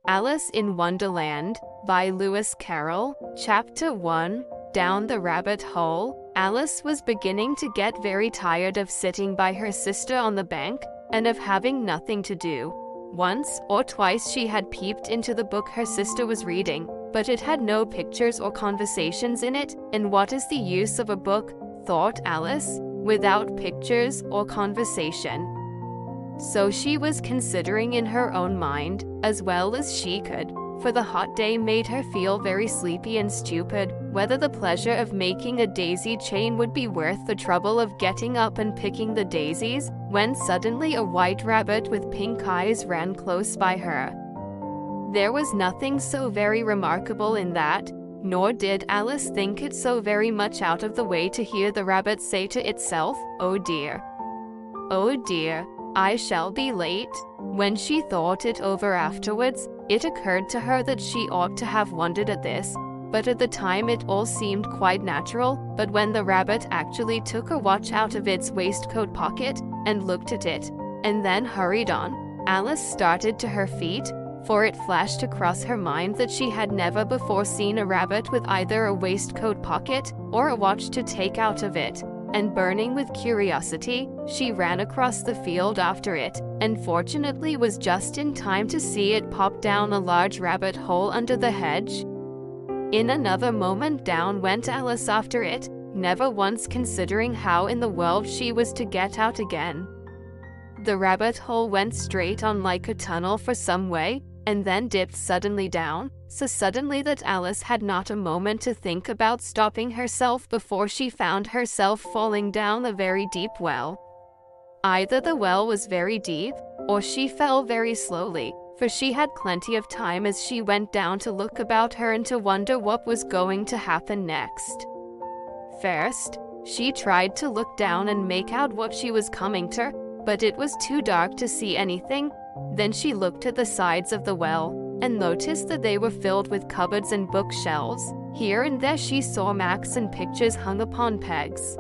Alice in Wonderland by Lewis Carroll. Chapter 1. Down the Rabbit Hole. Alice was beginning to get very tired of sitting by her sister on the bank and of having nothing to do. Once or twice she had peeped into the book her sister was reading, but it had no pictures or conversations in it, and what is the use of a book, thought Alice, without pictures or conversation? So she was considering in her own mind, as well as she could, for the hot day made her feel very sleepy and stupid, whether the pleasure of making a daisy chain would be worth the trouble of getting up and picking the daisies, when suddenly a white rabbit with pink eyes ran close by her. There was nothing so very remarkable in that, nor did Alice think it so very much out of the way to hear the rabbit say to itself, "Oh dear. Oh dear, I shall be late." When she thought it over afterwards, it occurred to her that she ought to have wondered at this, but at the time it all seemed quite natural. But when the rabbit actually took a watch out of its waistcoat pocket and looked at it, and then hurried on, Alice started to her feet, for it flashed across her mind that she had never before seen a rabbit with either a waistcoat pocket or a watch to take out of it, and burning with curiosity, she ran across the field after it, and fortunately was just in time to see it pop down a large rabbit hole under the hedge. In another moment down went Alice after it, never once considering how in the world she was to get out again. The rabbit hole went straight on like a tunnel for some way, and then dipped suddenly down, so suddenly that Alice had not a moment to think about stopping herself before she found herself falling down a very deep well. Either the well was very deep, or she fell very slowly, for she had plenty of time as she went down to look about her and to wonder what was going to happen next. First, she tried to look down and make out what she was coming to, but it was too dark to see anything. Then she looked at the sides of the well, and noticed that they were filled with cupboards and bookshelves. Here and there she saw maps and pictures hung upon pegs.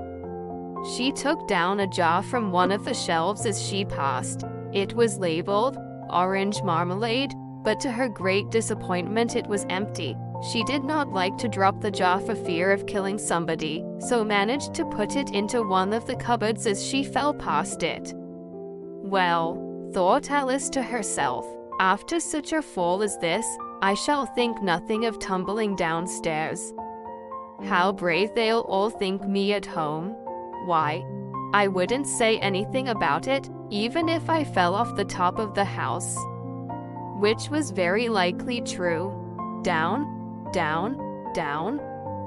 She took down a jar from one of the shelves as she passed. It was labeled orange marmalade, but to her great disappointment it was empty. She did not like to drop the jar for fear of killing somebody, so managed to put it into one of the cupboards as she fell past it. Well, thought Alice to herself, after such a fall as this, I shall think nothing of tumbling downstairs. How brave they'll all think me at home. Why, I wouldn't say anything about it, even if I fell off the top of the house. Which was very likely true. Down, down, down.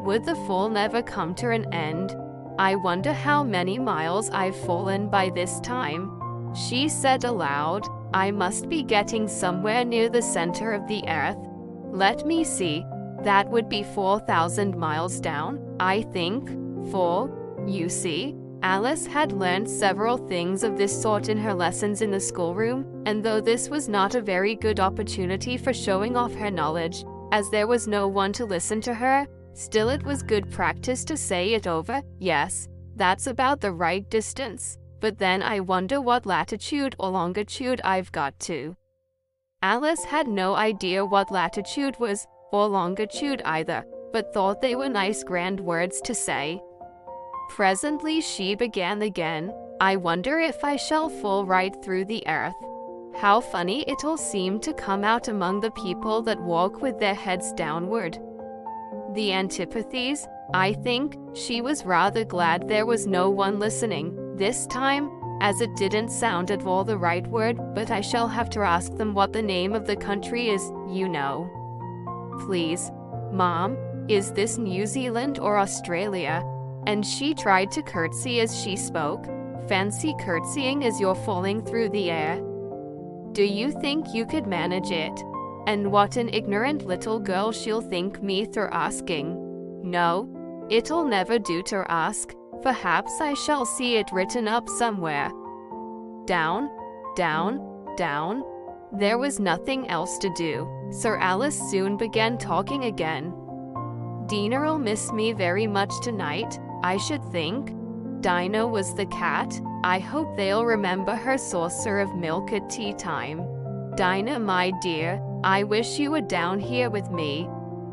Would the fall never come to an end? I wonder how many miles I've fallen by this time. She said aloud, I must be getting somewhere near the center of the earth. Let me see. That would be 4,000 miles down, I think. For, you see, Alice had learned several things of this sort in her lessons in the schoolroom, and though this was not a very good opportunity for showing off her knowledge, as there was no one to listen to her, still it was good practice to say it over. Yes, that's about the right distance. But then I wonder what latitude or longitude I've got to. Alice had no idea what latitude was, or longitude either, but thought they were nice grand words to say. Presently she began again, I wonder if I shall fall right through the earth. How funny it'll seem to come out among the people that walk with their heads downward. The antipathies, I think. She was rather glad there was no one listening this time, as it didn't sound at all the right word, but I shall have to ask them what the name of the country is, you know. Please, Mom, is this New Zealand or Australia? And she tried to curtsy as she spoke. Fancy curtsying as you're falling through the air. Do you think you could manage it? And what an ignorant little girl she'll think me for asking. No, it'll never do to ask. Perhaps I shall see it written up somewhere. Down, down, down. There was nothing else to do. Sir Alice soon began talking again. Dinah'll miss me very much tonight, I should think. Dinah was the cat. I hope they'll remember her saucer of milk at tea time. Dinah, my dear, I wish you were down here with me.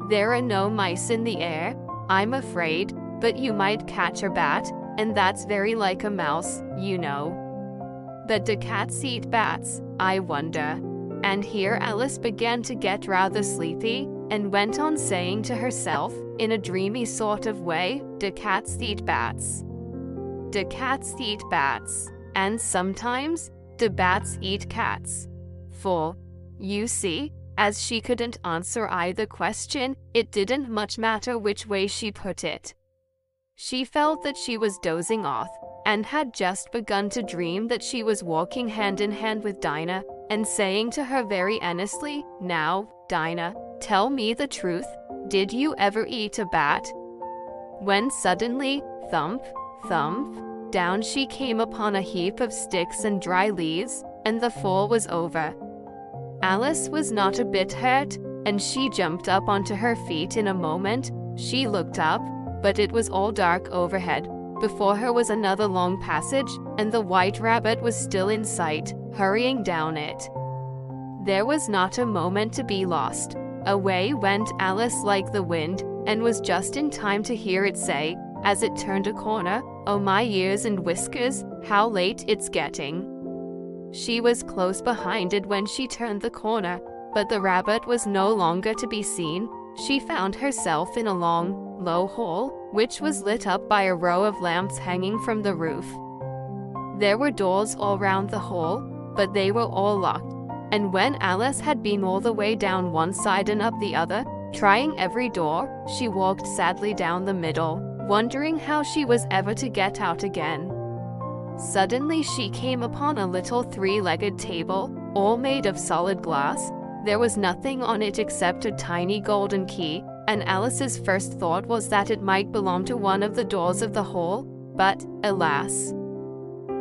There are no mice in the air, I'm afraid, but you might catch a bat, and that's very like a mouse, you know. But do cats eat bats, I wonder? And here Alice began to get rather sleepy, and went on saying to herself, in a dreamy sort of way, do cats eat bats? Do cats eat bats? And sometimes, do bats eat cats? For, you see, as she couldn't answer either question, it didn't much matter which way she put it. She felt that she was dozing off, and had just begun to dream that she was walking hand in hand with Dinah, and saying to her very earnestly, "Now, Dinah, tell me the truth, did you ever eat a bat?" When suddenly, thump, thump, down she came upon a heap of sticks and dry leaves, and the fall was over. Alice was not a bit hurt, and she jumped up onto her feet in a moment. She looked up, but it was all dark overhead. Before her was another long passage, and the White Rabbit was still in sight, hurrying down it. There was not a moment to be lost. Away went Alice like the wind, and was just in time to hear it say, as it turned a corner, "Oh my ears and whiskers, how late it's getting." She was close behind it when she turned the corner, but the rabbit was no longer to be seen. She found herself in a long, low hall, which was lit up by a row of lamps hanging from the roof. There were doors all round the hall, but they were all locked, and when Alice had been all the way down one side and up the other, trying every door, she walked sadly down the middle, wondering how she was ever to get out again. Suddenly she came upon a little three-legged table, all made of solid glass. There was nothing on it except a tiny golden key, and Alice's first thought was that it might belong to one of the doors of the hall, but, alas,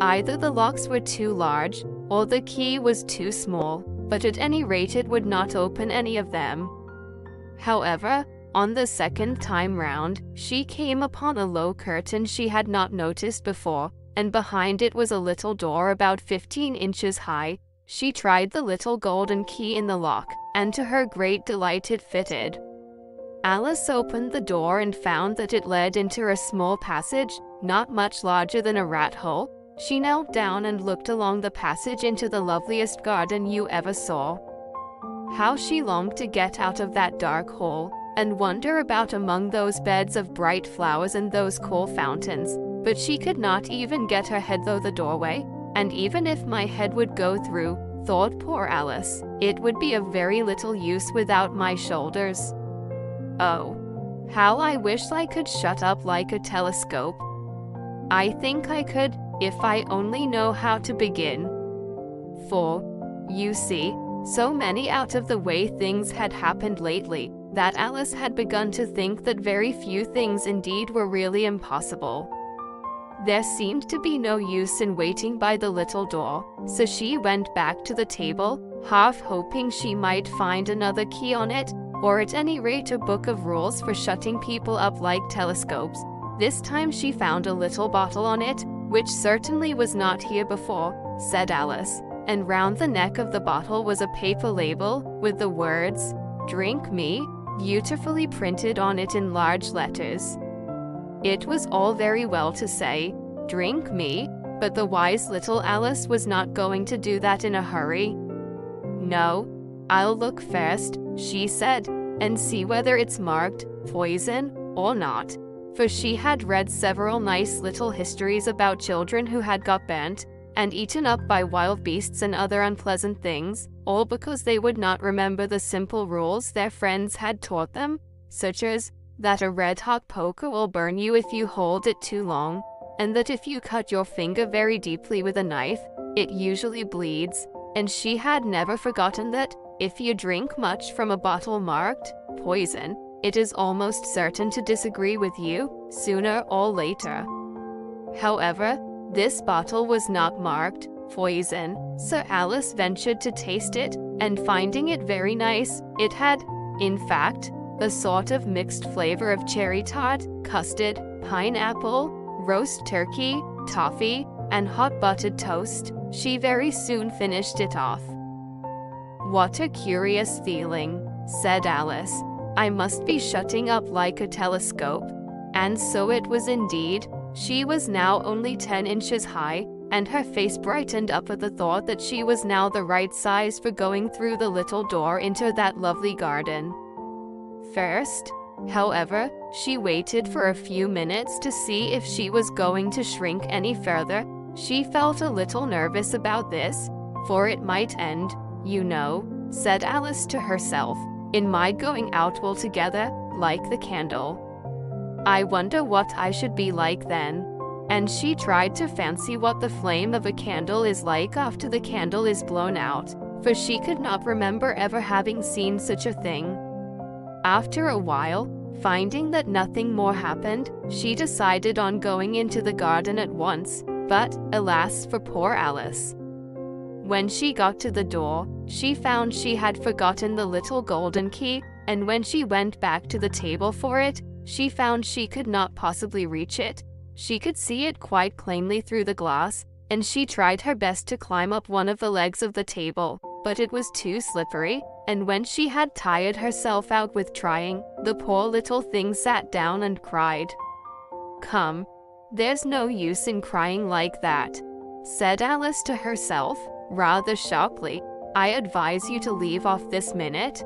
either the locks were too large, or the key was too small, but at any rate it would not open any of them. However, on the second time round, she came upon a low curtain she had not noticed before, and behind it was a little door about 15 inches high. She tried the little golden key in the lock, and to her great delight it fitted. Alice opened the door and found that it led into a small passage, not much larger than a rat hole. She knelt down and looked along the passage into the loveliest garden you ever saw. How she longed to get out of that dark hole, and wander about among those beds of bright flowers and those cool fountains, but she could not even get her head through the doorway, and even if my head would go through, thought poor Alice, it would be of very little use without my shoulders. Oh, how I wish I could shut up like a telescope. I think I could, if I only know how to begin. For, you see, so many out-of-the-way things had happened lately, that Alice had begun to think that very few things indeed were really impossible. There seemed to be no use in waiting by the little door, so she went back to the table, half hoping she might find another key on it, or at any rate a book of rules for shutting people up like telescopes. This time she found a little bottle on it, which certainly was not here before, said Alice, and round the neck of the bottle was a paper label, with the words, "Drink me," beautifully printed on it in large letters. It was all very well to say, "Drink me," but the wise little Alice was not going to do that in a hurry. "No, I'll look first," she said, "and see whether it's marked poison or not," for she had read several nice little histories about children who had got burnt and eaten up by wild beasts and other unpleasant things, all because they would not remember the simple rules their friends had taught them, such as that a red-hot poker will burn you if you hold it too long, and that if you cut your finger very deeply with a knife, it usually bleeds, and she had never forgotten that, if you drink much from a bottle marked poison, it is almost certain to disagree with you, sooner or later. However, this bottle was not marked poison, so Alice ventured to taste it, and finding it very nice, it had, in fact, a sort of mixed flavor of cherry tart, custard, pineapple, roast turkey, toffee, and hot buttered toast. She very soon finished it off. "What a curious feeling," said Alice. "I must be shutting up like a telescope." And so it was indeed. She was now only 10 inches high, and her face brightened up at the thought that she was now the right size for going through the little door into that lovely garden. First, however, she waited for a few minutes to see if she was going to shrink any further. She felt a little nervous about this, for it might end, you know, said Alice to herself, in my going out altogether, like the candle. I wonder what I should be like then. And she tried to fancy what the flame of a candle is like after the candle is blown out, for she could not remember ever having seen such a thing. After a while, finding that nothing more happened, she decided on going into the garden at once, but, alas for poor Alice. When she got to the door, she found she had forgotten the little golden key, and when she went back to the table for it, she found she could not possibly reach it. She could see it quite plainly through the glass, and she tried her best to climb up one of the legs of the table, but it was too slippery, and when she had tired herself out with trying, the poor little thing sat down and cried. "Come, there's no use in crying like that," said Alice to herself, rather sharply. "I advise you to leave off this minute."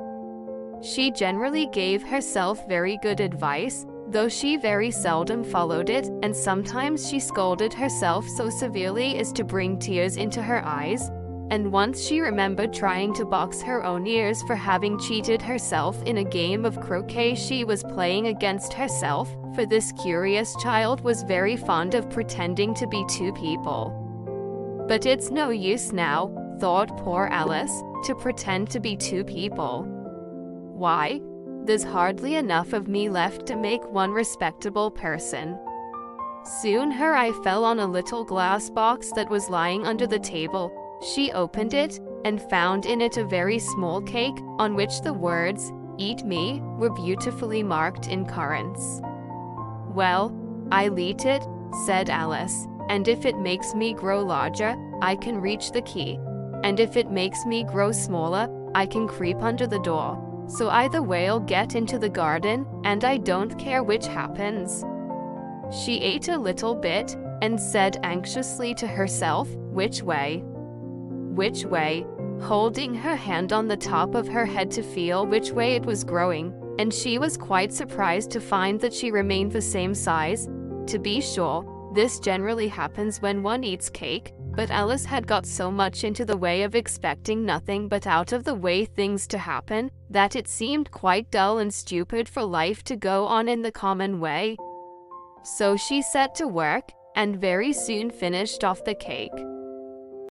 She generally gave herself very good advice, though she very seldom followed it, and sometimes she scolded herself so severely as to bring tears into her eyes, and once she remembered trying to box her own ears for having cheated herself in a game of croquet she was playing against herself, for this curious child was very fond of pretending to be two people. But it's no use now, thought poor Alice, to pretend to be two people. Why? There's hardly enough of me left to make one respectable person. Soon her eye fell on a little glass box that was lying under the table. She opened it, and found in it a very small cake, on which the words, "Eat me," were beautifully marked in currants. "Well, I'll eat it," said Alice, "and if it makes me grow larger, I can reach the key. And if it makes me grow smaller, I can creep under the door. So either way I'll get into the garden, and I don't care which happens." She ate a little bit, and said anxiously to herself, "Which way? Which way?" holding her hand on the top of her head to feel which way it was growing, and she was quite surprised to find that she remained the same size. To be sure, this generally happens when one eats cake, but Alice had got so much into the way of expecting nothing but out-of-the-way things to happen, that it seemed quite dull and stupid for life to go on in the common way. So she set to work, and very soon finished off the cake.